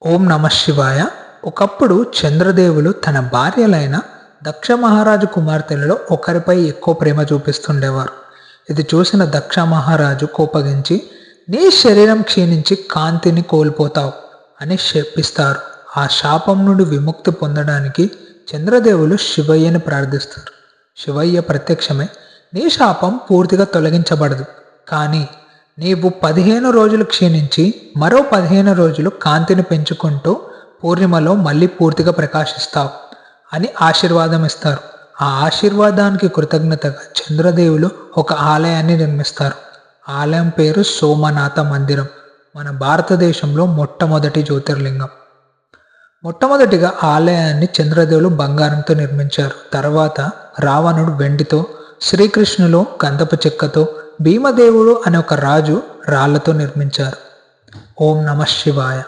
ఓం నమ శివాయ. ఒకప్పుడు చంద్రదేవులు తన భార్యలైన దక్ష మహారాజు కుమార్తెలలో ఒకరిపై ఎక్కువ ప్రేమ చూపిస్తుండేవారు. ఇది చూసిన దక్ష మహారాజు కోపగించి, నీ శరీరం క్షీణించి కాంతిని కోల్పోతావు అని శపిస్తారు. ఆ శాపం నుండి విముక్తి పొందడానికి చంద్రదేవులు శివయ్యని ప్రార్థిస్తారు. శివయ్య ప్రత్యక్షమై, నీ శాపం పూర్తిగా తొలగించబడదు, కానీ నీవు 15 రోజులు క్షీణించి మరో 15 రోజులు కాంతిని పెంచుకుంటూ పూర్ణిమలో మళ్ళీ పూర్తిగా ప్రకాశిస్తావు అని ఆశీర్వాదం ఇస్తారు. ఆ ఆశీర్వాదానికి కృతజ్ఞతగా చంద్రదేవులు ఒక ఆలయాన్ని నిర్మిస్తారు. ఆలయం పేరు సోమనాథ మందిరం. మన భారతదేశంలో మొట్టమొదటి జ్యోతిర్లింగం. మొట్టమొదటిగా ఆలయాన్ని చంద్రదేవులు బంగారంతో నిర్మించారు. తర్వాత రావణుడు వెండితో, శ్రీకృష్ణులు గంధపు చెక్కతో, భీమదేవుడు అనే ఒక రాజు రాళ్లతో నిర్మించారు. ఓం నమ శివాయ.